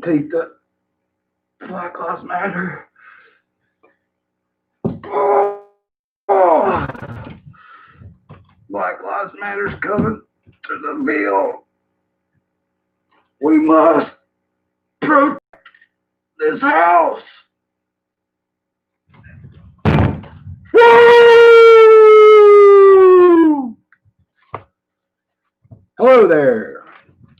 Tita. Black Lives Matter. Oh, oh. Black Lives Matter's coming to the bill. We must protect this house. Woo! Hello there.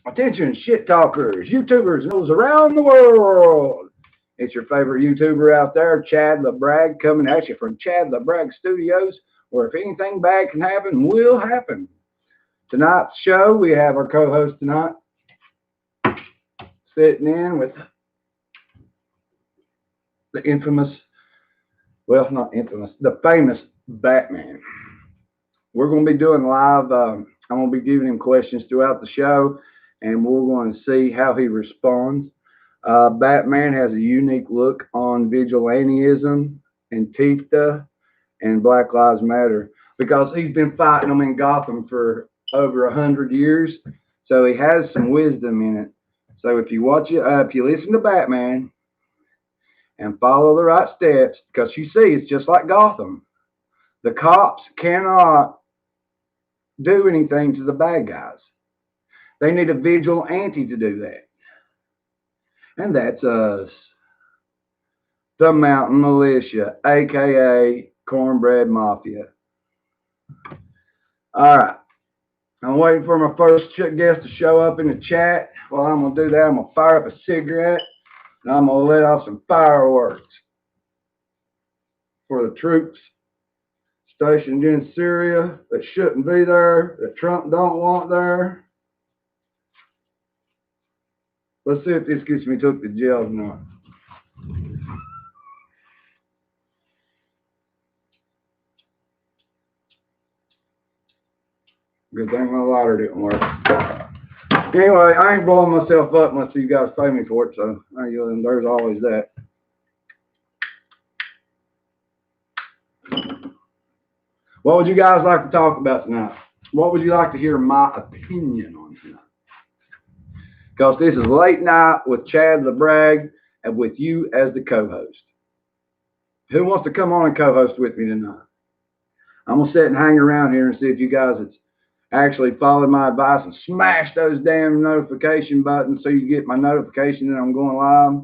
Attention, shit talkers, YouTubers, and those around the world. It's your favorite YouTuber out there, Chad LeBrag, coming at you from Chad LeBrag Studios, where if anything bad can happen, will happen. Tonight's show, we have our co-host tonight sitting in with the infamous, well, not infamous, the famous Batman. We're going to be doing live, I'm going to be giving him questions throughout the show, and we're going to see how he responds. Batman has a unique look on vigilantism, Antifa, and Black Lives Matter because he's been fighting them in Gotham for over 100 years, so he has some wisdom in it. So if you watch it, if you listen to Batman and follow the right steps, because you see, it's just like Gotham. The cops cannot do anything to the bad guys. They need a vigilante to do that. And that's us. The Mountain Militia, a.k.a. Cornbread Mafia. All right. I'm waiting for my first guest to show up in the chat. While I'm going to do that, I'm going to fire up a cigarette, and I'm going to let off some fireworks for the troops stationed in Syria that shouldn't be there, that Trump don't want there. Let's see if this gets me took to jail or not. Good thing my lighter didn't work. Anyway, I ain't blowing myself up unless you guys pay me for it, so there's always that. What would you guys like to talk about tonight? What would you like to hear my opinion on tonight? Because this is Late Night with Chad LeBrag and with you as the co-host. Who wants to come on and co-host with me tonight? I'm going to sit and hang around here and see if you guys have actually followed my advice and smash those damn notification buttons so you get my notification that I'm going live.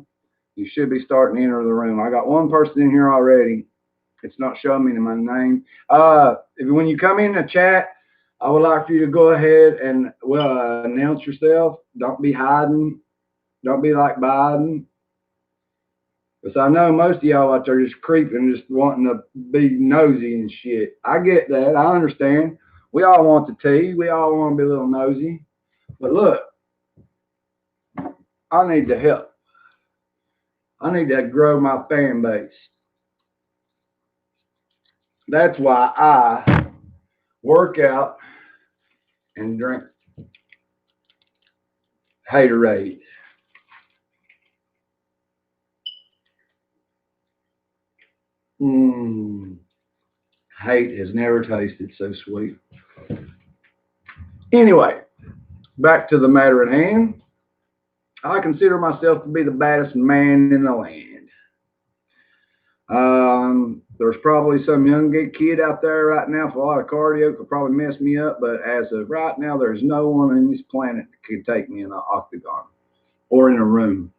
You should be starting to enter the room. I got one person in here already. It's not showing me my name. When you come in the chat, I would like for you to go ahead and announce yourself. Don't be hiding. Don't be like Biden. Because I know most of y'all out there just creeping, just wanting to be nosy and shit. I get that. I understand. We all want the tea. We all want to be a little nosy. But look, I need the help. I need to grow my fan base. That's why I work out and drink Haterade. Hate has never tasted so sweet. Anyway, back to the matter at hand. I consider myself to be the baddest man in the land. There's probably some young kid out there right now with a lot of cardio could probably mess me up, but as of right now, there's no one on this planet that could take me in an octagon or in a room.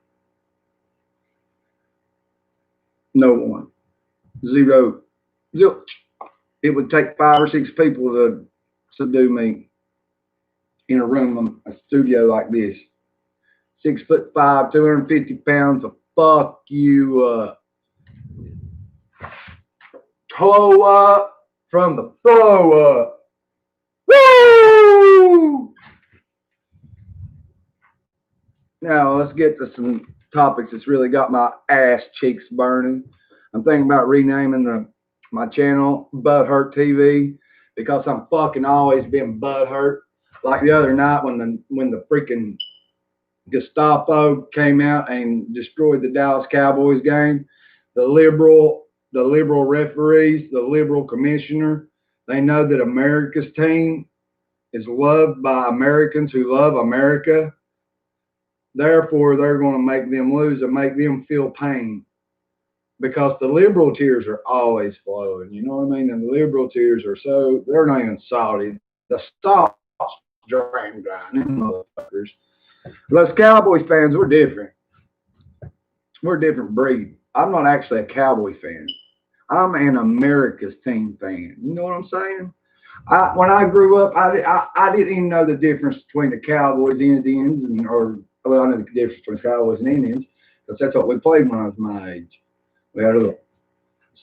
No one. Zero. It would take 5 or 6 people to subdue me in a room, a studio like this. 6'5", 250 pounds of fuck you up. Toe up from the throw up. Woo! Now let's get to some topics that's really got my ass cheeks burning. I'm thinking about renaming my channel Butthurt TV because I'm fucking always been butthurt. Like the other night when the freaking Gestapo came out and destroyed the Dallas Cowboys game, the liberal referees, the liberal commissioner, they know that America's team is loved by Americans who love America. Therefore, they're going to make them lose and make them feel pain. Because the liberal tears are always flowing. You know what I mean? And the liberal tears are they're not even salty. The salt's drain dry, them motherfuckers. But us Cowboys fans, we're different. We're a different breed. I'm not actually a Cowboy fan. I'm an America's team fan. You know what I'm saying? When I grew up, I didn't even know the difference between the Cowboys, Indians, I know the difference between Cowboys and Indians, because that's what we played when I was my age. We had a little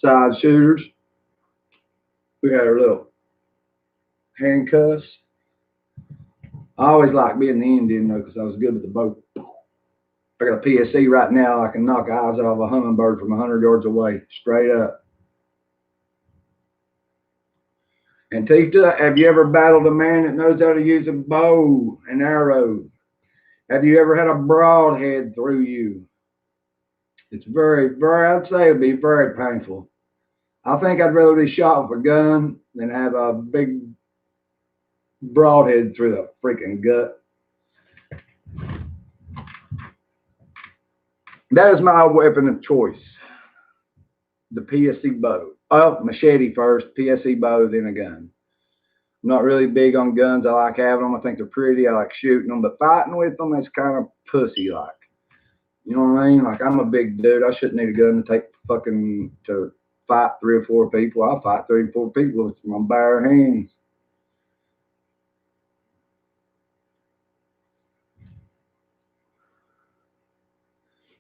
side shooters. We had our little handcuffs. I always liked being the Indian, though, because I was good with the bow. I got a PSE right now. I can knock eyes out of a hummingbird from 100 yards away, straight up. And Tita, have you ever battled a man that knows how to use a bow and arrow? Have you ever had a broadhead through you? It's I'd say it'd be very painful. I think I'd rather be shot with a gun than have a big broadhead through the freaking gut. That is my weapon of choice. The PSE bow. Oh, machete first, PSE bow, then a gun. I'm not really big on guns. I like having them. I think they're pretty. I like shooting them. But fighting with them is kind of pussy-like. You know what I mean? Like, I'm a big dude. I shouldn't need a gun to fight 3 or 4 people. I'll fight 3 or 4 people with my bare hands.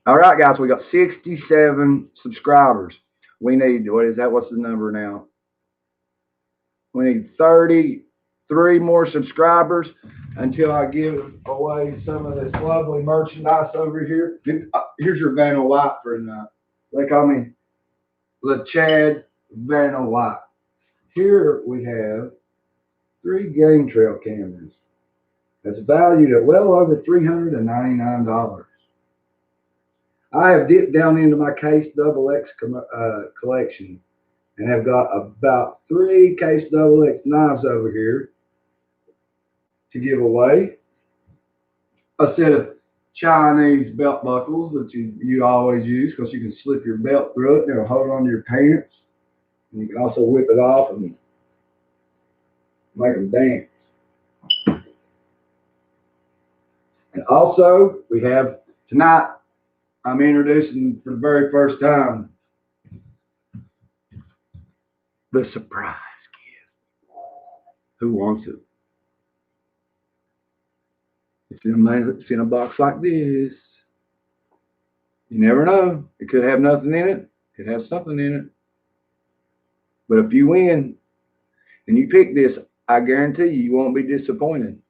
All right, guys, we got 67 subscribers. We need, what's the number now? We need 33 more subscribers until I give away some of this lovely merchandise over here. Here's your Vanna White for tonight. They call me LeChad Vanna White. Here we have 3 game trail cameras. That's valued at well over $399. I have dipped down into my Case XX collection and have got about 3 Case XX knives over here to give away. A set of Chinese belt buckles that you always use because you can slip your belt through it and it'll hold on to your pants. And you can also whip it off and make them dance. And also, we have tonight, I'm introducing for the very first time the surprise gift. Who wants it? It's in a box like this. You never know. It could have nothing in it. It could have something in it. But if you win and you pick this, I guarantee you won't be disappointed.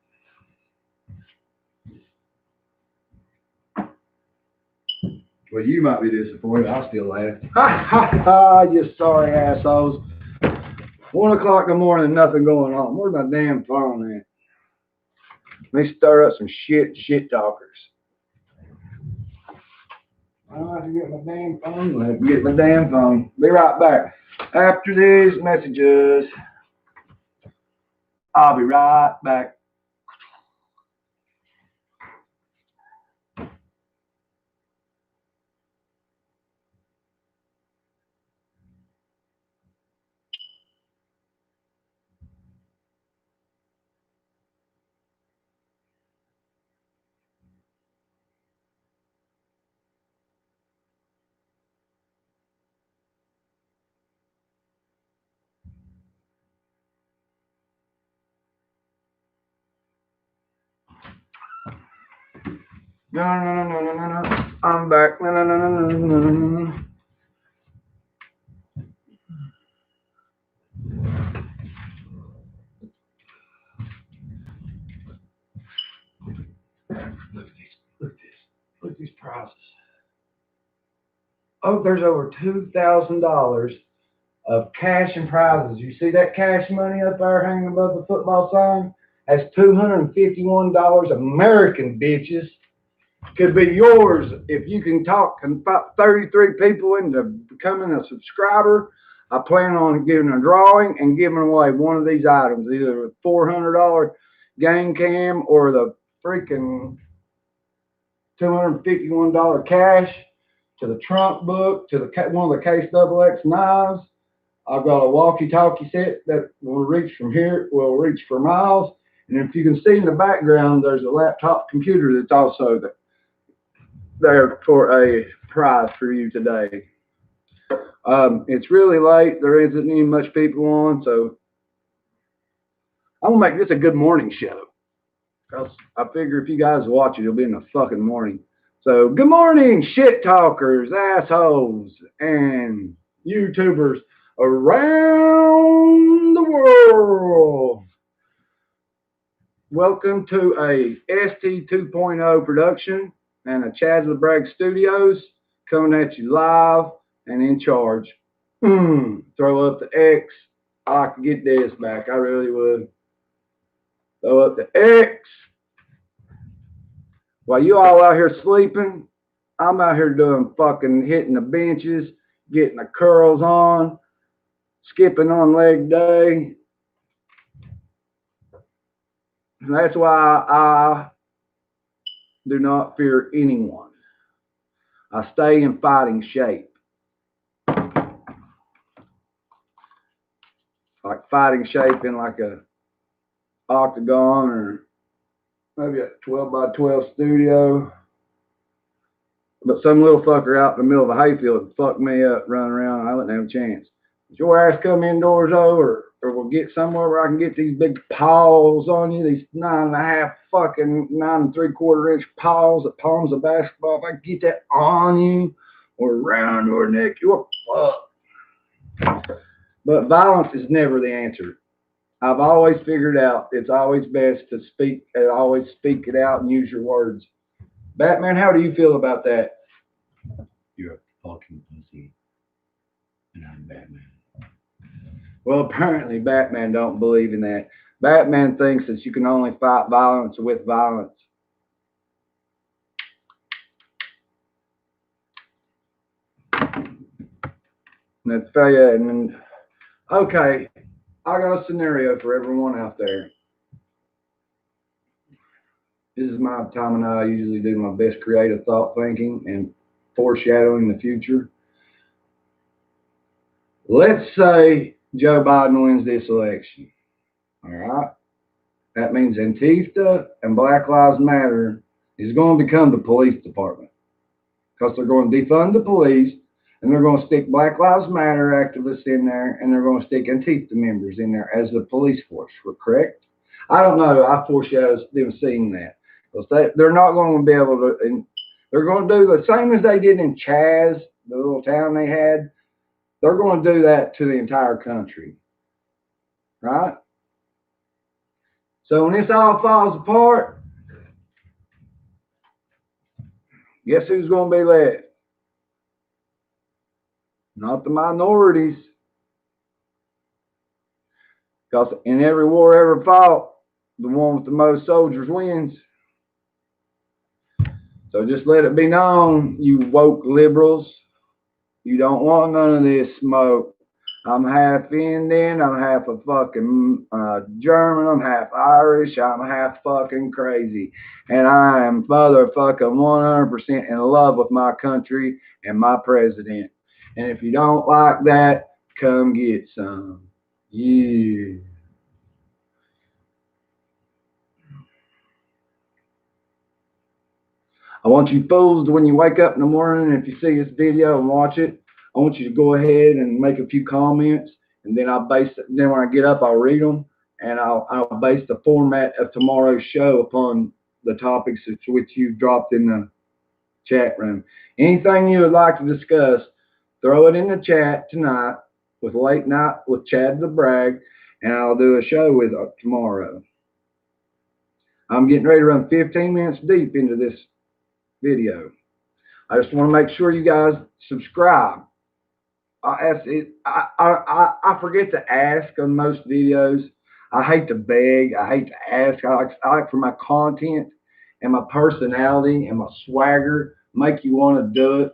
Well, you might be disappointed. I'll still laugh. Ha ha ha, you sorry assholes. 1 o'clock in the morning and nothing going on. Where's my damn phone at? Let me stir up some shit talkers. I have to get my damn phone. I have to get my damn phone. Be right back. After these messages, I'll be right back. No. I'm back. No. Look at these prizes. Oh, there's over $2,000 of cash and prizes. You see that cash money up there hanging above the football sign? That's $251 American, bitches. Could be yours if you can talk about 33 people into becoming a subscriber. I plan on giving a drawing and giving away one of these items, either a $400 game cam or the freaking $251 cash, to the trunk book, to the one of the Case XX knives. I've got a walkie-talkie set that will reach from here, will reach for miles. And if you can see in the background, there's a laptop computer that's also there for a prize for you today. It's really late. There isn't even much people on, so I'm gonna make this a good morning show. Cause I figure if you guys watch it, it'll be in the fucking morning. So good morning, shit talkers, assholes, and YouTubers around the world. Welcome to a ST 2.0 production and a Chad LeBrag Studios coming at you live and in charge. Throw up the X. I like to get this back. I really would. Throw up the X. While you all out here sleeping, I'm out here doing fucking hitting the benches, getting the curls on, skipping on leg day. And that's why I do not fear anyone. I stay in fighting shape. Like fighting shape in like a octagon or maybe a 12 by 12 studio. But some little fucker out in the middle of a hayfield would fuck me up running around. I wouldn't have a chance. If your ass come indoors though, or we'll get somewhere where I can get these big paws on you, these 9.5 fucking 9 3/4 inch paws, the palms of basketball. If I can get that on you or around your neck, you're fucked. But violence is never the answer. I've always figured out it's always best to speak it out and use your words. Batman, how do you feel about that? You're a fucking pussy, and I'm Batman. Well, apparently Batman don't believe in that. Batman thinks that you can only fight violence with violence. Let's tell you, and then, okay, I got a scenario for everyone out there. This is my time and I usually do my best creative thought thinking and foreshadowing the future. Let's say Joe Biden wins this election. All right. That means Antifa and Black Lives Matter is going to become the police department because they're going to defund the police and they're going to stick Black Lives Matter activists in there and they're going to stick Antifa members in there as the police force. Correct? I don't know. I foreshadow them seeing that. Because they're not going to be able to, and they're going to do the same as they did in Chaz, the little town they had. They're going to do that to the entire country. Right? So when this all falls apart, guess who's going to be left? Not the minorities. Because in every war ever fought, the one with the most soldiers wins. So just let it be known, you woke liberals, you don't want none of this smoke. I'm half Indian, I'm half a fucking German, I'm half Irish, I'm half fucking crazy. And I am motherfucking 100% in love with my country and my president. And if you don't like that, come get some. Yeah. I want you fools, when you wake up in the morning, if you see this video and watch it, I want you to go ahead and make a few comments, and then then when I get up, I'll read them, and I'll base the format of tomorrow's show upon the topics which you've dropped in the chat room. Anything you would like to discuss, throw it in the chat tonight with Late Night with Chad LeBrag, and I'll do a show with tomorrow. I'm getting ready to run 15 minutes deep into this video. I just want to make sure you guys subscribe. I forget to ask on most videos. I hate to beg. I hate to ask. I like for my content and my personality and my swagger make you want to do it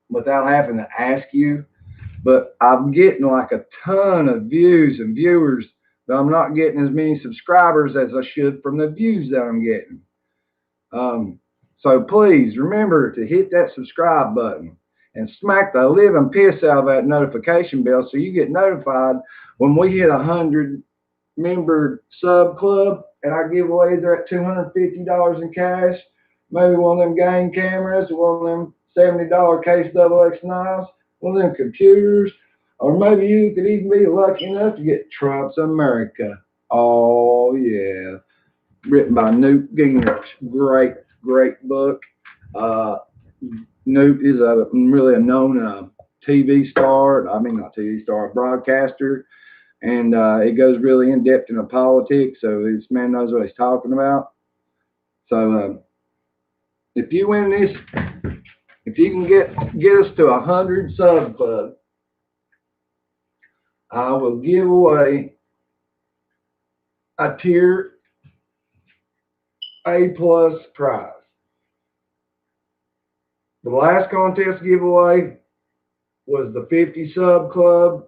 without having to ask you. But I'm getting like a ton of views and viewers, but I'm not getting as many subscribers as I should from the views that I'm getting. So please remember to hit that subscribe button and smack the living piss out of that notification bell so you get notified when we hit 100-member sub club and I give away that $250 in cash, maybe one of them game cameras, one of them $70 case XX knives, one of them computers, or maybe you could even be lucky enough to get Trump's America. Oh yeah, written by Newt Gingrich. Great book. Newt is really a known TV star. I mean, not TV star, broadcaster. And it goes really in depth into politics. So this man knows what he's talking about. So if you win this, if you can get us to 100 sub club, I will give away a tier A+ prize. The last contest giveaway was the 50 sub club,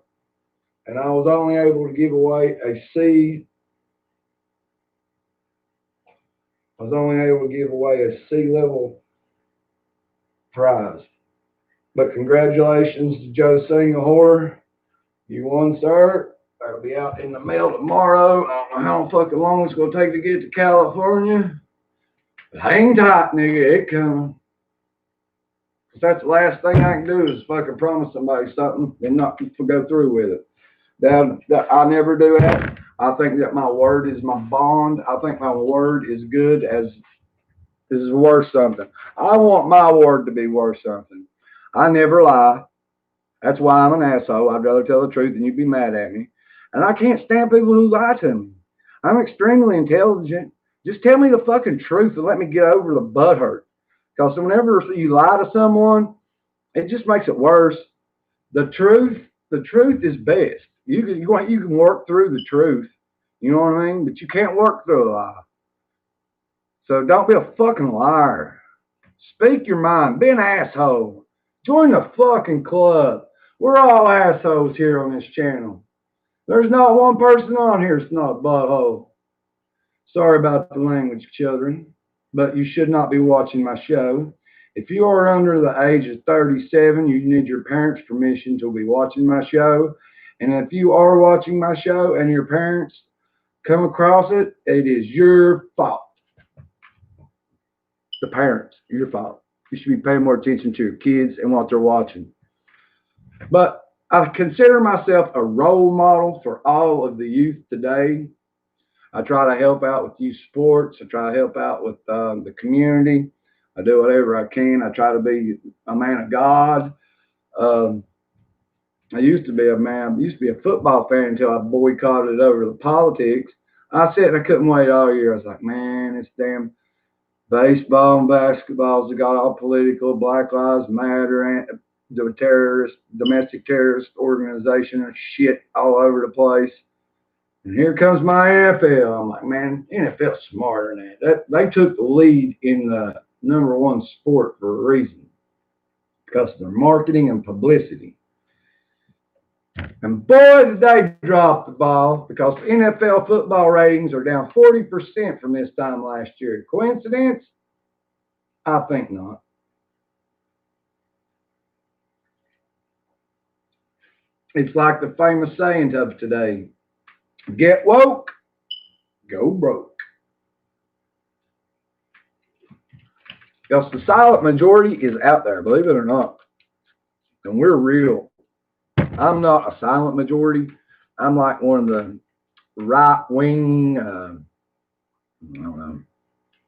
and I was only able to give away a C. I was only able to give away a C level prize. But congratulations to Joe Singlehorn. You won, sir. That'll be out in the mail tomorrow. I don't know how fucking long it's going to take to get to California. But hang tight, nigga. It coming. That's the last thing I can do is fucking promise somebody something and not go through with it. I never do that. I think that my word is my bond. I think my word is good as is worth something. I want my word to be worth something. I never lie. That's why I'm an asshole. I'd rather tell the truth than you'd be mad at me. And I can't stand people who lie to me. I'm extremely intelligent. Just tell me the fucking truth and let me get over the butthurt. Because whenever you lie to someone, it just makes it worse. The truth is best. You can work through the truth. You know what I mean? But you can't work through a lie. So don't be a fucking liar. Speak your mind. Be an asshole. Join the fucking club. We're all assholes here on this channel. There's not one person on here that's not a butthole. Sorry about the language, children, but you should not be watching my show. If you are under the age of 37, you need your parents' permission to be watching my show. And if you are watching my show and your parents come across it, it is your fault. The parents, your fault. You should be paying more attention to your kids and what they're watching. But I consider myself a role model for all of the youth today. I try to help out with youth sports. I try to help out with the community. I do whatever I can. I try to be a man of God. I used to be a football fan until I boycotted over the politics. I said I couldn't wait all year. I was like, man, this damn baseball and basketballs have got all political. Black Lives Matter, and the domestic terrorist organization and shit all over the place. And here comes my NFL. I'm like, man, NFL's smarter than that. They took the lead in the #1 sport for a reason. Because of their marketing and publicity. And boy, did they drop the ball, because NFL football ratings are down 40% from this time last year. Coincidence? I think not. It's like the famous saying of today, get woke, go broke. Because the silent majority is out there, believe it or not. And we're real. I'm not a silent majority. I'm like one of the right-wing,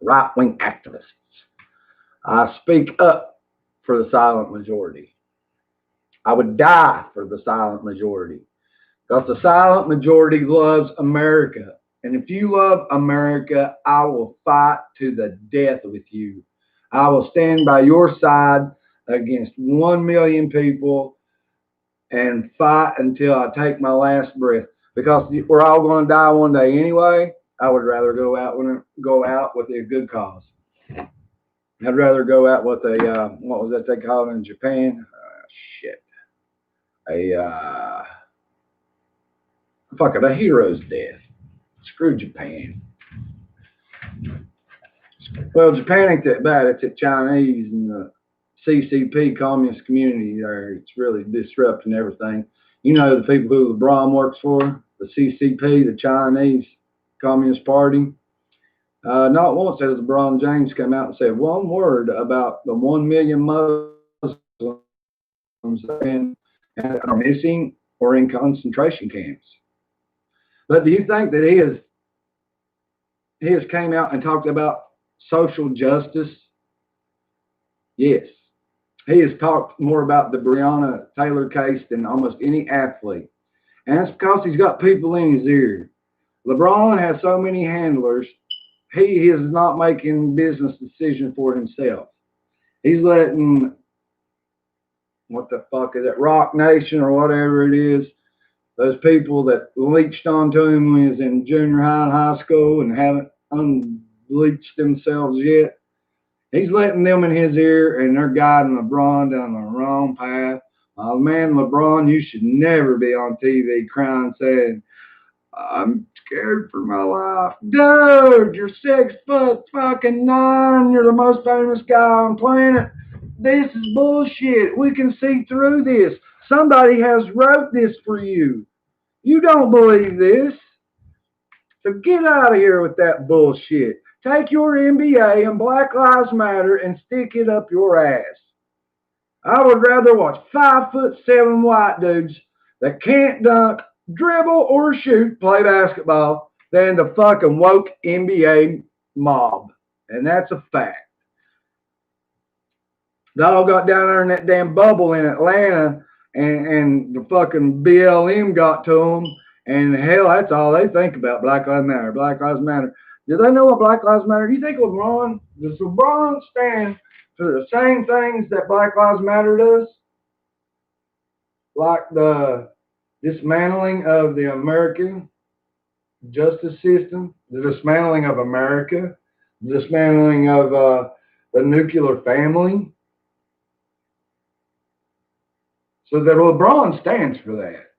right-wing activists. I speak up for the silent majority. I would die for the silent majority. Because the silent majority loves America. And if you love America, I will fight to the death with you. I will stand by your side against 1 million people and fight until I take my last breath. Because we're all going to die one day anyway. I would rather go out with a good cause. I'd rather go out with a what was that they call it in Japan? A hero's death. Screw Japan. Well, Japan ain't that bad. It's the Chinese and the CCP communist community there. It's really disrupting everything. You know the people who LeBron works for, the CCP, the Chinese Communist Party. Not once has LeBron James come out and said one word about the 1 million Muslims that are missing or in concentration camps. But do you think that he has came out and talked about social justice? Yes. He has talked more about the Breonna Taylor case than almost any athlete. And that's because he's got people in his ear. LeBron has so many handlers, he is not making business decisions for himself. He's letting, what the fuck is it, Rock Nation or whatever it is, those people that leached onto him when he was in junior high and high school and haven't unleached themselves yet. He's letting them in his ear, and they're guiding LeBron down the wrong path. Man, LeBron, you should never be on TV crying, saying, I'm scared for my life. Dude, you're 6'9". You're the most famous guy on the planet. This is bullshit. We can see through this. Somebody has wrote this for you. You don't believe this. So get out of here with that bullshit. Take your NBA and Black Lives Matter and stick it up your ass. I would rather watch 5'7" white dudes that can't dunk, dribble, or shoot, play basketball than the fucking woke NBA mob. And that's a fact. They all got down there in that damn bubble in Atlanta, and the fucking BLM got to them. And hell, that's all they think about. Black Lives Matter. Black Lives Matter. Do they know what Black Lives Matter? Do you think does LeBron stand for the same things that Black Lives Matter does? Like the dismantling of the American justice system, the dismantling of America, the dismantling of the nuclear family. So that LeBron stands for that.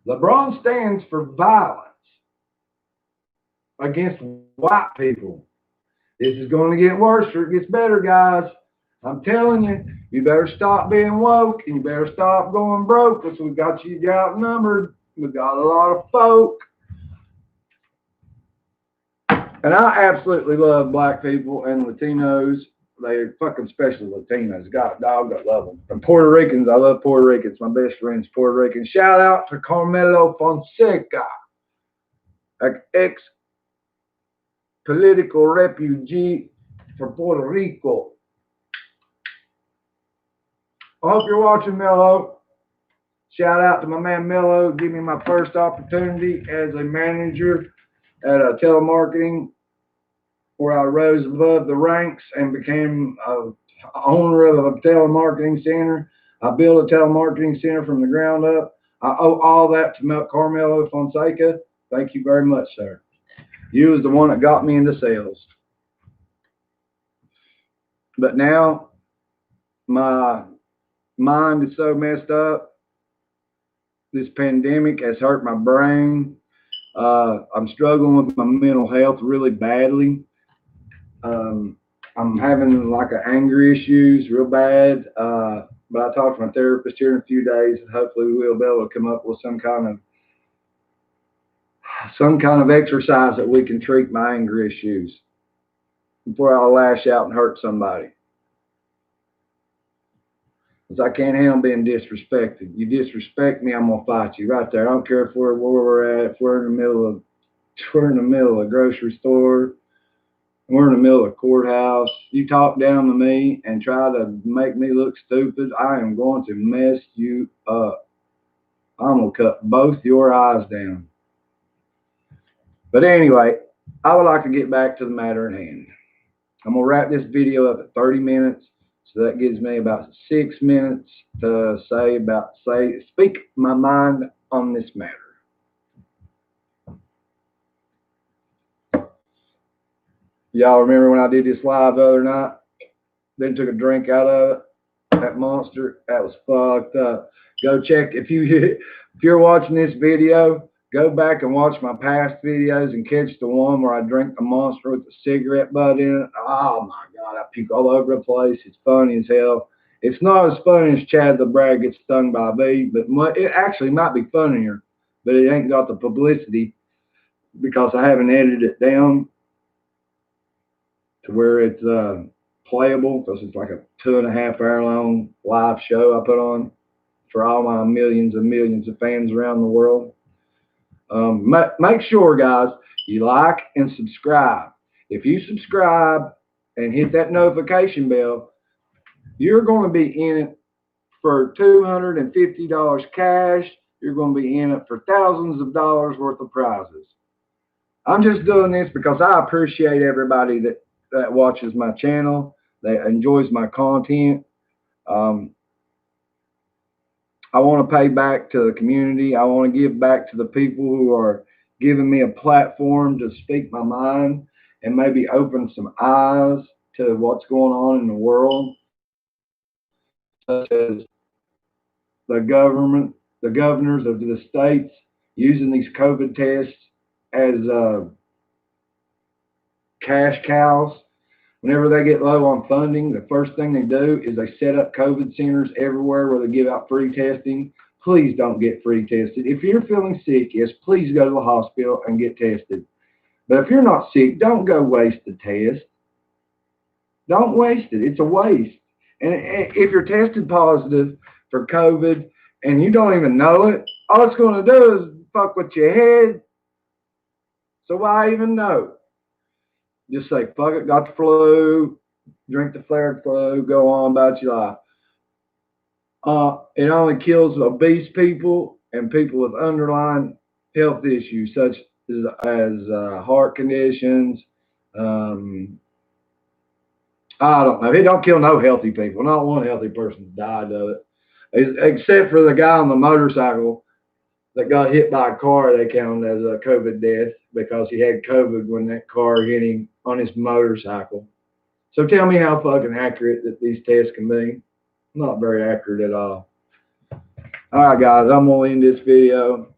LeBron stands for violence against white people. This is going to get worse or it gets better, guys. I'm telling you, you better stop being woke and you better stop going broke because we got you outnumbered. We got a lot of folk. And I absolutely love black people and Latinos. They're fucking special Latinos. God, dog, I love them. And Puerto Ricans, I love Puerto Ricans. My best friend's Puerto Rican. Shout out to Carmelo Fonseca, an ex-political refugee from Puerto Rico. I hope you're watching, Mello. Shout out to my man Mello. Give me my first opportunity as a manager at a telemarketing where I rose above the ranks and became a owner of a telemarketing center. I built a telemarketing center from the ground up. I owe all that to Carmelo Fonseca. Thank you very much, sir. You was the one that got me into sales. But now my mind is so messed up. This pandemic has hurt my brain. I'm struggling with my mental health really badly. I'm having like anger issues real bad. But I talked to my therapist here in a few days, and hopefully we'll be able to come up with some kind of exercise that we can treat my anger issues before I lash out and hurt somebody. Because I can't handle being disrespected. You disrespect me, I'm gonna fight you right there. I don't care if where we're at. If we're in the middle of a grocery store, we're in the middle of a courthouse. You talk down to me and try to make me look stupid, I am going to mess you up. I'm gonna cut both your eyes down. But anyway, I would like to get back to the matter at hand. I'm gonna wrap this video up at 30 minutes. So that gives me about 6 minutes to speak my mind on this matter. Y'all remember when I did this live the other night? Then took a drink out of it. That monster, that was fucked up. Go check if you're watching this video. Go back and watch my past videos and catch the one where I drink the Monster with the cigarette butt in it. Oh my God, I puke all over the place. It's funny as hell. It's not as funny as Chad LeBrag gets stung by a bee, but it actually might be funnier, but it ain't got the publicity because I haven't edited it down to where it's playable, because it's like a 2.5 hour long live show I put on for all my millions and millions of fans around the world. Make sure, guys, you like and subscribe. If you subscribe and hit that notification bell, you're going to be in it for $250 cash. You're going to be in it for thousands of dollars worth of prizes. I'm just doing this because I appreciate everybody that watches my channel, that enjoys my content. I want to pay back to the community. I want to give back to the people who are giving me a platform to speak my mind and maybe open some eyes to what's going on in the world, such as the government, the governors of the states using these COVID tests as cash cows. Whenever they get low on funding, the first thing they do is they set up COVID centers everywhere where they give out free testing. Please don't get free tested. If you're feeling sick, yes, please go to the hospital and get tested. But if you're not sick, don't go waste the test. Don't waste it. It's a waste. And if you're tested positive for COVID and you don't even know it, all it's going to do is fuck with your head. So why even know? Just say, fuck it, got the flu, drink the flared flu, go on about your life. It only kills obese people and people with underlying health issues such as heart conditions. I don't know. It don't kill no healthy people. Not one healthy person died of it, except for the guy on the motorcycle that got hit by a car. They count as a COVID death because he had COVID when that car hit him on his motorcycle. So tell me how fucking accurate that these tests can be. Not very accurate at all. All right, guys, I'm going to end this video.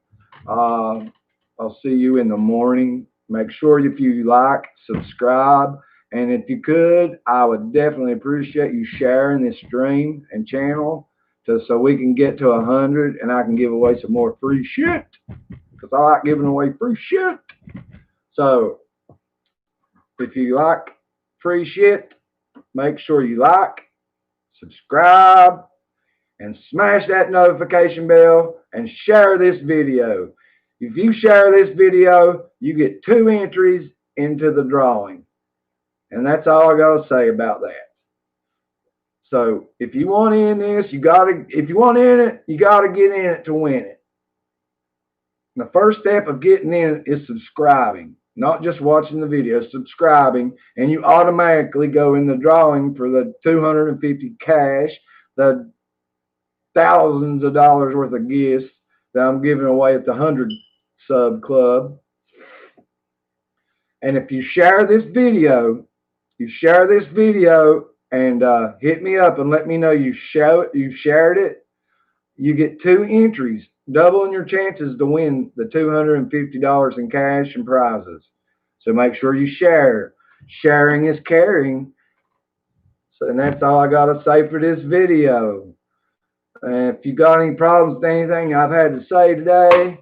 I'll see you in the morning. Make sure if you like, subscribe. And if you could, I would definitely appreciate you sharing this stream and channel so we can get to 100 and I can give away some more free shit. Because I like giving away free shit. So if you like free shit, make sure you like, subscribe, and smash that notification bell and share this video. If you share this video, you get 2 entries into the drawing. And that's all I got to say about that. So if you want in this, if you want in it, you got to get in it to win it. And the first step of getting in is subscribing. Not just watching the video, subscribing, and you automatically go in the drawing for the 250 cash, the thousands of dollars worth of gifts that I'm giving away at the 100 sub club. And if you share this video, and hit me up and let me know you shared it, you get 2 entries, doubling your chances to win the $250 in cash and prizes. So make sure you share. Sharing is caring. So, and that's all I got to say for this video. And if you got any problems with anything I've had to say today,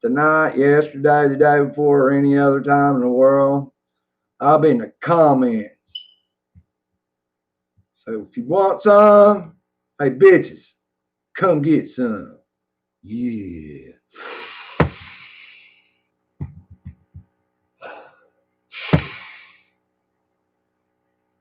tonight, yesterday, the day before, or any other time in the world, I'll be in the comments. So if you want some, hey bitches, come get some. Yeah.